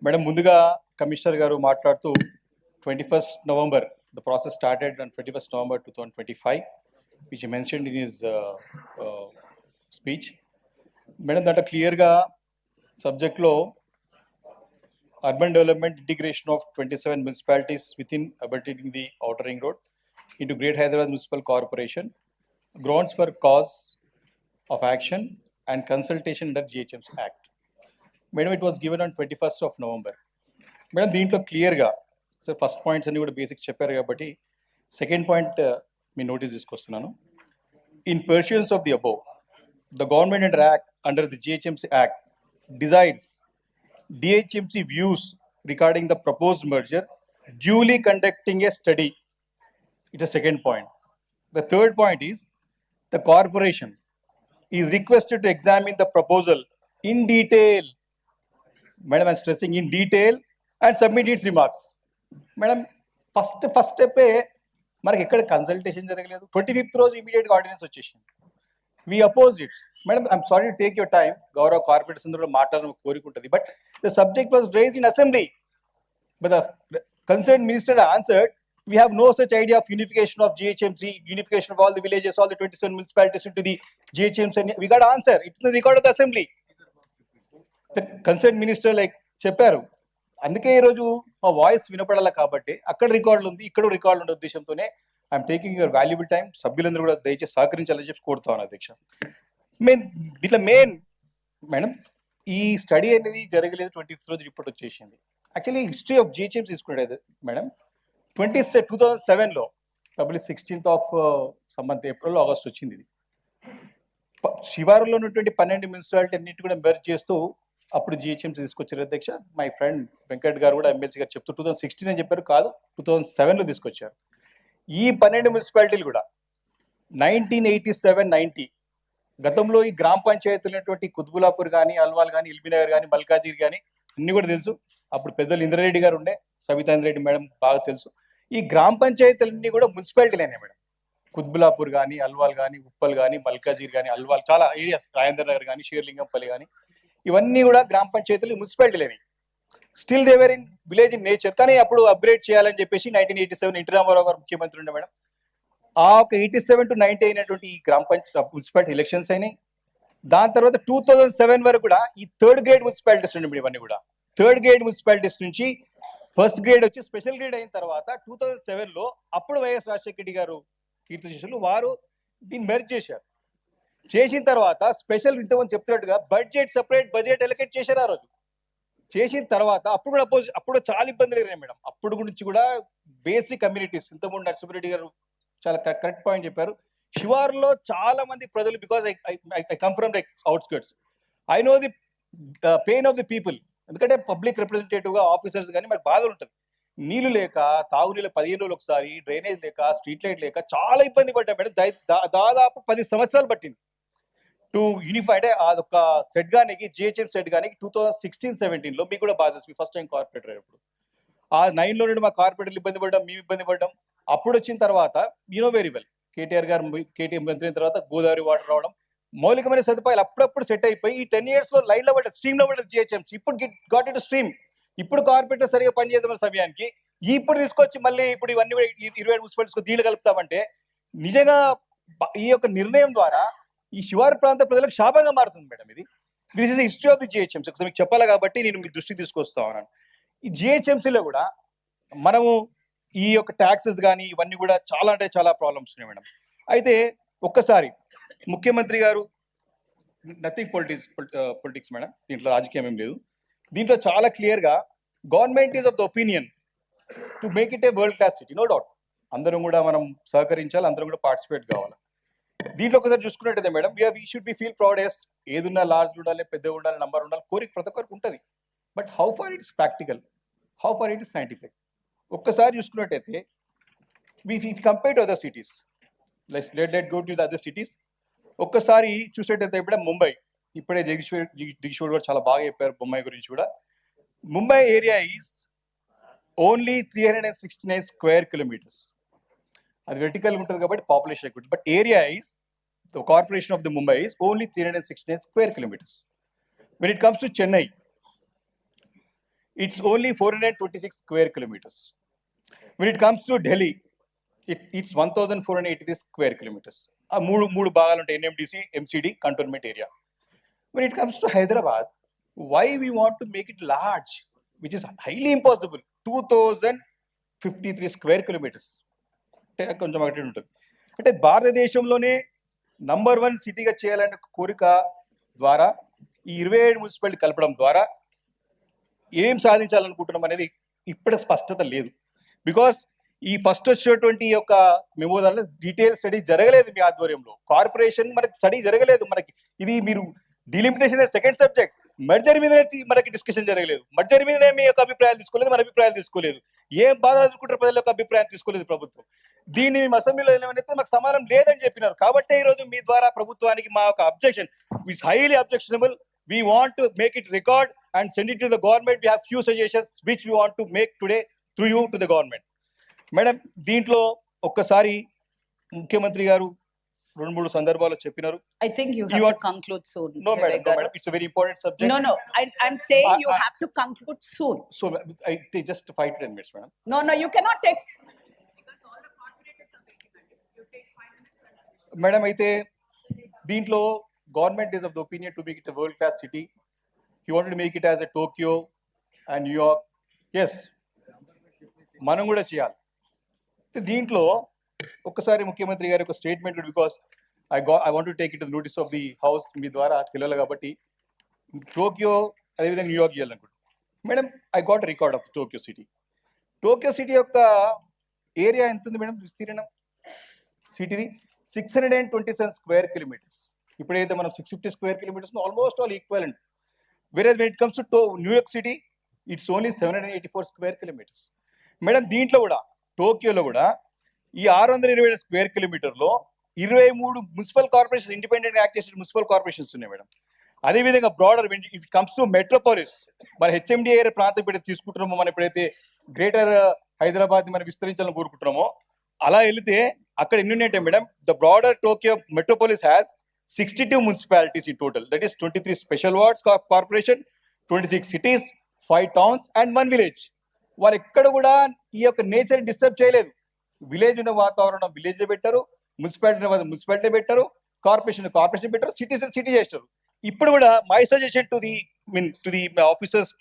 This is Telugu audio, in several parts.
మేడం ముందుగా కమిషనర్ గారు మాట్లాడుతూ 21st November the process started on 21st November 2025 which he mentioned in his speech. Madam దాంట్లో క్లియర్గా సబ్జెక్ట్లో urban development integration of 27 municipalities within abutting the outer ring road into Great Hyderabad Municipal Corporation, grounds for cause of action and consultation under GHMC Act. Madam, it was given on 21st of November. Madam, దీంట్లో క్లియర్గా సార్ ఫస్ట్ పాయింట్స్ అన్ని కూడా బేసిక్ చెప్పారు కాబట్టి సెకండ్ పాయింట్ మీ నోటీస్ తీసుకొస్తున్నాను. In pursuance of the above, the government under the GHMC Act decides DHMC views regarding the proposed merger, duly conducting a study. It's a second point. The third point is the corporation is requested to examine the proposal in detail. Madam, I'm stressing in detail and submit its remarks. Madam, first step మనకి ఎక్కడ కన్సల్టేషన్ జరగలేదు. 25th రోజు ఇమీడియట్గా ఆర్డినెన్స్ వచ్చేసింది. We opposed it. Madam, I'm sorry to take your time. Gaurav corporators అందరూ మాట్లాడడం కోరుకుంటుంది. But the subject was raised in assembly. But the concerned minister answered, we have no such idea of unification of GHMC, unification of all the villages, all the 27 municipalities into the GHMC. We got an answer. It's in the record of the assembly. The concerned minister చెప్పారు. అందుకే ఈరోజు మా వాయిస్ వినపడాలి కాబట్టి అక్కడ రికార్డులు ఉంది, ఇక్కడ రికార్డులు ఉండే ఉద్దేశంతోనే I'm taking your valuable time. సభ్యులందరూ కూడా దయచేసి సహకరించాలని చెప్పి కోరుతాను అధ్యక్ష. మెయిన్ మేడం, ఈ స్టడీ అనేది జరగలేదు. 25th రోజు రిపోర్ట్ వచ్చేసింది. యాక్చువల్లీ హిస్టరీ ఆఫ్ GHMC తీసుకునేది మేడం 2007లో పబ్లిక్ 16th ఆఫ్ సంబంత్ ఏప్రిల్ ఆగస్ట్ వచ్చింది. ఇది శివారులో ఉన్నటువంటి 12 మున్సిపాలిటీ అన్నింటి కూడా మెర్జ్ చేస్తూ అప్పుడు GHMC తీసుకొచ్చారు అధ్యక్ష. మై ఫ్రెండ్ వెంకట్ గారు కూడా ఎమ్మెల్సీ గారు చెప్తూ 2016 అని చెప్పారు, కాదు 2007లో తీసుకొచ్చారు. ఈ 12 మున్సిపాలిటీలు కూడా 1987-90 గతంలో ఈ గ్రామ పంచాయతీలు ఉన్నటువంటి కుత్బులాపూర్ కానీ, అల్వాల్ కానీ, ఇల్బీనగర్ కానీ, మల్కాజీర్ కానీ అన్ని కూడా తెలుసు. అప్పుడు పెద్దలు ఇంద్రారెడ్డి గారు ఉండే, సవితాంద్ర రెడ్డి మేడం బాగా తెలుసు. ఈ గ్రామ పంచాయతీలన్నీ కూడా మున్సిపాలిటీలేనే మేడం. కుత్బులాపూర్ కానీ, అల్వాల్ కానీ, ఉప్పల్ కానీ, మల్కాజీర్ కానీ, అల్వాల్ చాలా ఏరియాస్, రాజేంద్ర నగర్ కానీ, షేర్లింగంపల్లి కానీ, ఇవన్నీ కూడా గ్రామ పంచాయతీలు మున్సిపాలిటీలేని. Still they are in village in nature. కానీ అప్పుడు అప్గ్రేడ్ చేయాలని చెప్పేసి 1987 ఎన్టీ రామారావు గారు ముఖ్యమంత్రి ఉండే మేడం. ఆ ఒక 87 to 90 అయినటువంటి ఈ గ్రామ పంచాయతీ మున్సిపాలిటీ ఎలక్షన్స్ అయినాయి. దాని తర్వాత 2007 వరకు కూడా ఈ థర్డ్ గ్రేడ్ మున్సిపాలిటీస్ ఉండే ఇవన్నీ కూడా. థర్డ్ గ్రేడ్ మున్సిపాలిటీస్ నుంచి ఫస్ట్ గ్రేడ్ వచ్చి స్పెషల్ గ్రేడ్ అయిన తర్వాత 2007లో అప్పుడు వైఎస్ రాజశేఖర రెడ్డి గారు కీర్తిశేషులు వారు దీన్ని మెర్జ్ చేశారు. చేసిన తర్వాత స్పెషల్ ఇంతమంది చెప్తున్నట్టుగా బడ్జెట్ సెపరేట్ బడ్జెట్ ఎలకేట్ చేశారు. ఆ రోజు చేసిన తర్వాత అప్పుడు చాలా ఇబ్బందులు ఎదురయ్యాయి మేడం. అప్పుడు గురించి కూడా బేసిక్ కమ్యూనిటీస్, ఇంతకుముందు నరసింహారెడ్డి గారు చాలా కరెక్ట్ పాయింట్ చెప్పారు. శివార్లో చాలా మంది ప్రజలు, because I come from outskirts, I know the pain of the people. ఎందుకంటే పబ్లిక్ రిప్రజెంటేటివ్ గా ఆఫీసర్స్ కానీ మనకు బాధలు ఉంటుంది. నీళ్లు లేక, తాగునీళ్ళు 15 రోజులు ఒకసారి, డ్రైనేజ్ లేక, స్ట్రీట్ లైట్ లేక చాలా ఇబ్బంది పడ్డాం మేడం. దాదాపు 10 సంవత్సరాలు పట్టింది టు యూనిఫై. అంటే అదొక సెట్ కానీ, GHM సెట్ కానీ 2016-17లో మీకు కూడా బాధ, మీ ఫస్ట్ టైం కార్పొరేటర్ అయినప్పుడు ఆ 9లో నుండి మా కార్పొరేటర్లు ఇబ్బంది పడ్డాం, మేము ఇబ్బంది పడ్డాం. అప్పుడు వచ్చిన తర్వాత యూనో వెరీ వెల్, కేటీఆర్ గారు మంత్రి అయిన తర్వాత గోదావరి వాటర్ రావడం, మౌలికమైన సదుపాయాలు అప్పుడప్పుడు సెట్ అయిపోయి ఈ 10 years లో లైన్ లో పడ్డది, స్ట్రీమ్ లో పడ్డది GHMC. ఇప్పుడు గాట్ ఇట్ స్ట్రీమ్. ఇప్పుడు కార్పొరేటర్ సరిగా పనిచేద్దాం సమయానికి ఇప్పుడు తీసుకొచ్చి మళ్ళీ ఇప్పుడు ఇవన్నీ 27 మున్సిపాలిటీస్ దీళ్ళు కలుపుతామంటే నిజంగా ఈ యొక్క నిర్ణయం ద్వారా ఈ శివారు ప్రాంత ప్రజలకు శాపంగా మారుతుంది మేడం. ఇది this is history of the GHMC. మీకు చెప్పాలి కాబట్టి నేను మీ దృష్టికి తీసుకొస్తా ఉన్నాను. ఈ GHMCలో కూడా మనము ఈ యొక్క ట్యాక్సెస్ కానీ ఇవన్నీ కూడా చాలా అంటే చాలా ప్రాబ్లమ్స్ ఉన్నాయి మేడం. అయితే ఒక్కసారి ముఖ్యమంత్రి గారు నథింగ్ పొలిటిక్స్ మేడం, దీంట్లో రాజకీయం ఏం లేదు. దీంట్లో చాలా క్లియర్గా government is of the opinion to make it a world class city. No doubt, అందరం కూడా మనం సహకరించాలి, అందరం కూడా పార్టిసిపేట్ కావాలి. దీంట్లో ఒకసారి చూసుకున్నట్టయితే madam, we should be feel proud as. ఏదున్నా లార్జ్ ఉండాలి, పెద్దగా ఉండాలి, నంబర్ ఉండాలి, కోరిక ప్రతి ఒక్కరికి ఉంటుంది. But how far it is practical, how far it is scientific. ఒక్కసారి చూసుకున్నట్టయితే compare to other cities, let go to the other cities. ఒక్కసారి చూసేటైతే ఇప్పుడు ముంబై, ఇప్పుడే జగదీశ్వర్ గారు చాలా బాగా చెప్పారు ముంబై గురించి కూడా. Mumbai area is only 369 square kilometers. అది వెర్టికల్ ఉంటుంది కాబట్టి పాపులేషన్ ఎక్కువ. But area is the corporation of the Mumbai is only 369 square kilometers. When it comes to Chennai, it's only 426 square kilometers. When it comes to Delhi, it's 1483 square kilometers. ఆ మూడు భాగాలు ఉంటాయి, NMDC, MCD, cantonment area. When it comes to Hyderabad, why we want to make it large, which is highly impossible, 2053 square kilometers. అంటే కొంచెం ఒకటి ఉంటుంది. అంటే భారతదేశంలోనే నంబర్ 1 సిటీగా చేయాలనే కోరిక ద్వారా ఈ 27 మున్సిపాలిటీ కలపడం ద్వారా ఏం సాధించాలనుకుంటున్నాం అనేది ఇప్పటికి స్పష్టత లేదు. బికాస్ ఈ ఫస్ట్ వచ్చినటువంటి యొక్క మెమో దాంట్లో డీటెయిల్ స్టడీ జరగలేదు మీ ఆధ్వర్యంలో. కార్పొరేషన్ మనకి స్టడీ జరగలేదు. మనకి ఇది మీరు డిలిమిటేషన్ సెకండ్ సబ్జెక్ట్, మర్జర్ మీద మనకి డిస్కషన్ జరగలేదు. మర్జర్ మీదనే మీ యొక్క అభిప్రాయాలు తీసుకోలేదు, మన అభిప్రాయాలు తీసుకోలేదు. ఏం బాధ అనుకుంటారు ప్రజల యొక్క అభిప్రాయం తీసుకోలేదు ప్రభుత్వం. దీన్ని మేము అసెంబ్లీలో ఏమైతే మాకు సమానం లేదని చెప్పినారు. కాబట్టి ఈ రోజు మీ ద్వారా ప్రభుత్వానికి మా యొక్క objection is highly objectionable. We want to make it record and send it to the government. We have few suggestions which we want to make today through you to the government. Madam, దీంట్లో ఒక్కసారి ముఖ్యమంత్రి గారు 2-3 సందర్భాల్లో చెప్పినారు. I think you have to conclude soon. No, madam, it's a very important subject. No, I'm saying you have to conclude soon. So I take just 5 to 10 minutes, madam. No, you cannot take, because all the corporators are waiting. You take 5 minutes. Madam, అయితే దీంట్లో government is of the opinion to make it a world class city. He wanted to make it as a Tokyo and New York. Yes, మనం కూడా చేయాలి. దీంట్లో ఒక్కసారి ముఖ్యమంత్రి గారి ఒక statement, because I want to take it notice of the house మీ ద్వారా తెలియాలి కాబట్టి. టోక్యో అదేవిధంగా న్యూయార్క్ చేయాలనుకుంటున్నాను. Madam, I got record of Tokyo city. Tokyo city యొక్క ఏరియా ఎంత ఉంది మేడం? విస్తీర్ణం సిటీది 627 స్క్వేర్ కిలోమీటర్స్. ఇప్పుడైతే మనం 650 square kilometres almost all equivalent. Versus when it comes to New York city, it's only 784 square kilometres. Madam, దీంట్లో కూడా టోక్యోలో కూడా ఈ 627 స్క్వేర్ కిలోమీటర్లో 23 మున్సిపల్ కార్పొరేషన్స్, ఇండిపెండెంట్ యాక్ట్ చేసిన మున్సిపల్ కార్పొరేషన్స్ ఉన్నాయి మేడం. అదేవిధంగా broader it comes to metropolis, మన హెచ్ఎండిఏ ప్రాంతం ఎప్పుడైతే తీసుకుంటున్నామో, మనం ఎప్పుడైతే గ్రేటర్ హైదరాబాద్ మనం విస్తరించాలని కోరుకుంటున్నామో, అలా వెళితే అక్కడ ఎన్ని ఉన్నాయంటే madam, the broader Tokyo metropolis has 62 municipalities in total. That is 23 special wards corporation, 26 cities, 5 towns and 1 village. వాళ్ళు ఎక్కడ కూడా ఈ యొక్క నేచర్ డిస్టర్బ్ చేయలేదు. విలేజ్ ఉన్న వాతావరణం విలేజ్ లో పెట్టారు, మున్సిపాలిటీ పెట్టారు, కార్పొరేషన్ పెట్టారు, సిటీ చేస్తారు. ఇప్పుడు కూడా my suggestion to the officers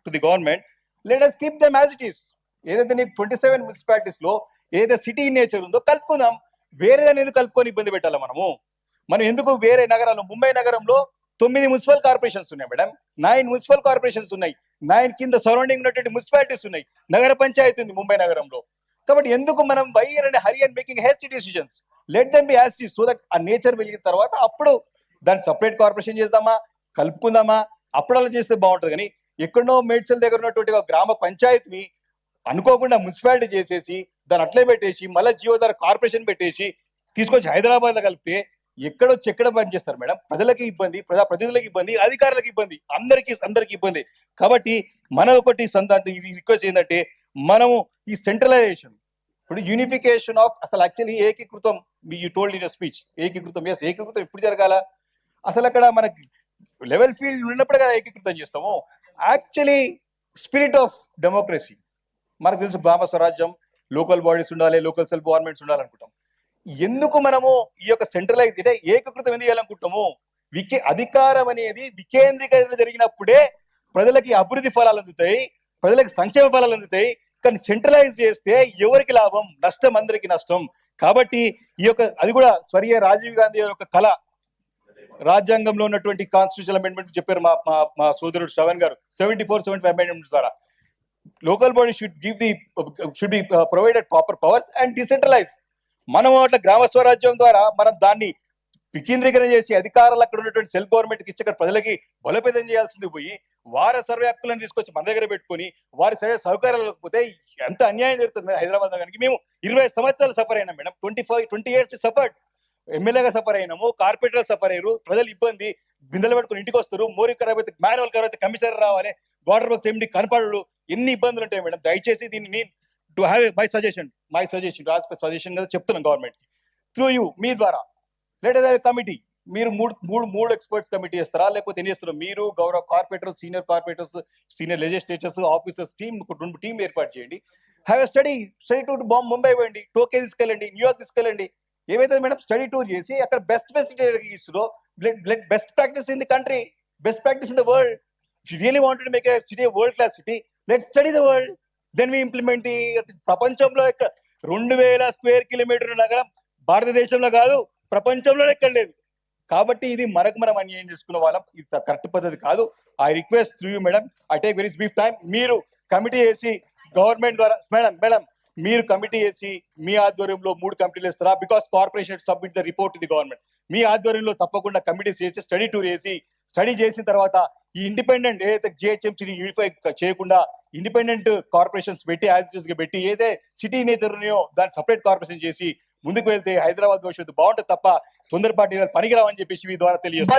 to the government, let us keep them as it is. ఏదైతే 27 మున్సిపాలిటీస్ లో ఏదైతే సిటీ నేచర్ ఉందో కలుపుకుందాం. వేరే దాన్ని కలుపుకొని ఇబ్బంది పెట్టాలి మనం ఎందుకు? వేరే నగరాల్లో, ముంబై నగరంలో 9 మున్సిపల్ కార్పొరేషన్స్ ఉన్నాయి మేడం, 9 మున్సిపల్ కార్పొరేషన్స్ ఉన్నాయి, 9 కింద సరౌండింగ్ ఉన్నటువంటి మున్సిపాలిటీస్ ఉన్నాయి, నగర పంచాయతీ ఉంది ముంబై నగరంలో. కాబట్టి ఎందుకు మనం hurry and making hasty decisions? Let them be as it is, so that ఆ నేచర్ వెలిగిన తర్వాత అప్పుడు దాన్ని సపరేట్ కార్పొరేషన్ చేద్దామా, కలుపుకుందామా, అప్పుడు అలా చేస్తే బాగుంటుంది. కానీ ఎక్కడో మేడ్చల్ దగ్గర ఉన్నటువంటి గ్రామ పంచాయతీని అనుకోకుండా మున్సిపాలిటీ చేసేసి దాన్ని అట్లే పెట్టేసి మళ్ళీ జీవోధార కార్పొరేషన్ పెట్టేసి తీసుకొచ్చి హైదరాబాద్ లో కలిపితే ఎక్కడ పని చేస్తారు మేడం? ప్రజలకి ఇబ్బంది, ప్రజాప్రతినిధులకు ఇబ్బంది, అధికారులకు ఇబ్బంది, అందరికి ఇబ్బంది. కాబట్టి మన ఒకటి రిక్వెస్ట్ ఏంటంటే, మనము ఈ సెంట్రలైజేషన్, ఇప్పుడు యూనిఫికేషన్ ఆఫ్, అసలు యాక్చువల్లీ ఏకీకృతం, యూ టోల్డ్ ఇన్ స్పీచ్, ఏకీకృతం ఎప్పుడు జరగాల? అసలు అక్కడ మనకి లెవెల్ ఫీల్డ్ ఉన్నప్పుడు కదా ఏకీకృతం చేస్తాము. యాక్చువల్లీ స్పిరిట్ ఆఫ్ డెమోక్రసీ మనకు తెలుసు, గ్రామ స్వరాజ్యం, లోకల్ బాడీస్ ఉండాలి, లోకల్ సెల్ఫ్ గవర్నమెంట్స్ ఉండాలనుకుంటాం. ఎందుకు మనము ఈ యొక్క సెంట్రలైజ్ అంటే ఏకీకృతం ఎందుకు చేయాలనుకుంటాము? అధికారం అనేది వికేంద్రీకరణ జరిగినప్పుడే ప్రజలకి అభివృద్ధి ఫలాలు అందుతాయి, ప్రజలకు సంక్షేమ ఫలాలు అందుతాయి. కానీ సెంట్రలైజ్ చేస్తే ఎవరికి లాభం? నష్టం, అందరికి నష్టం. కాబట్టి ఈ యొక్క అది కూడా స్వర్గీయ రాజీవ్ గాంధీ యొక్క కళ, రాజ్యాంగంలో ఉన్నటువంటి కాన్స్టిట్యూషనల్ అమెండ్మెంట్ చెప్పారు మా సోదరుడు శ్రవణ్ గారు, 74-75 అమెండ్మెంట్స్ ద్వారా local body should be provided proper powers and decentralise. మనం అట్లా గ్రామ స్వరాజ్యం ద్వారా మనం దాన్ని వికేంద్రీకరణ చేసి అధికారాలు అక్కడ ఉన్నటువంటి సెల్ఫ్ గవర్నమెంట్ కి ఇచ్చి ప్రజలకి బలోపేతం చేయాల్సింది పోయి వారి సర్వే హక్కులను తీసుకొచ్చి మన దగ్గర పెట్టుకొని వారి సర్వే సౌకర్యాలు లేకపోతే ఎంత అన్యాయం జరుగుతుంది హైదరాబాద్ నగరానికి. మేము 20 సంవత్సరాలు సఫర్ అయినాం మేడం, 20 years సఫర్డ్. ఎమ్మెల్యేగా సఫర్ అయినాము, కార్పొరేటర్ సఫర్ అయ్యారు, ప్రజలు ఇబ్బంది, బిందెలు పట్టుకుని ఇంటికి వస్తారు, మోరీ ఖరాబ్ అయితే మాన్యువల్ ఖరాబ్ అయితే కమిషనర్ రావాలి, వాటర్ వర్క్స్ ఎండి కనపడడు, ఎన్ని ఇబ్బందులు ఉంటాయి మేడం. దయచేసి దీన్ని టు హ్యావ్ మై సజెషన్ చెప్తున్నాను గవర్నమెంట్ కి త్రూ యూ, మీ ద్వారా let us have a committee మీరు మూడు ఎక్స్పర్ట్స్ కమిటీ చేస్తారా లేకపోతే ఎన్ని చేస్తారు? మీరు గౌరవ corporators, senior corporators, senior legislators, officers team ఒక 2 టీం ఏర్పాటు చేయండి. Have a study to Mumbai పోయండి, టోకే తీసుకెళ్ళండి, న్యూయార్క్ తీసుకెళ్ళండి. ఏవైతే మేడం స్టడీ టూర్ చేసి అక్కడ బెస్ట్ ఫెసిలిటీ ఇస్తుందో, best practice in the country, best practice in the world. If you really wanted to make a city world class city, let's study the world, then we implement the. ప్రపంచంలో 2000 స్క్వేర్ కిలోమీటర్ నగరం భారతదేశంలో కాదు, ప్రపంచంలోనే ఎక్కడ లేదు. కాబట్టి ఇది మనకు మనం అన్యాయం చేసుకున్న వాళ్ళం. ఇది కరెక్ట్ పద్ధతి కాదు. I request through you madam, I take very brief time. మీరు కమిటీ చేసి గవర్నమెంట్ ద్వారా మేడం మీరు కమిటీ చేసి మీ ఆధ్వర్యంలో 3 కమిటీలు ఇస్తారా? Because corporation submit the report to the government. మీ ఆధ్వర్యంలో తప్పకుండా కమిటీస్ చేసి స్టడీ టూర్ చేసి, స్టడీ చేసిన తర్వాత ఈ ఇండిపెండెంట్ ఏదైతే జిహెచ్ఎంసీని యూనిఫై చేయకుండా ఇండిపెండెంట్ కార్పొరేషన్స్ పెట్టి యాజ్ గా పెట్టి ఏదైతే సిటీ నేచర్ ఉన్నాయో దాన్ని సపరేట్ కార్పొరేషన్ చేసి ముందుకు వెళ్తే హైదరాబాద్ భవిష్యత్తు బాగుంటుంది తప్ప తొందరపాటు పనికిరావని చెప్పేసి మీ ద్వారా తెలియజేస్తాను.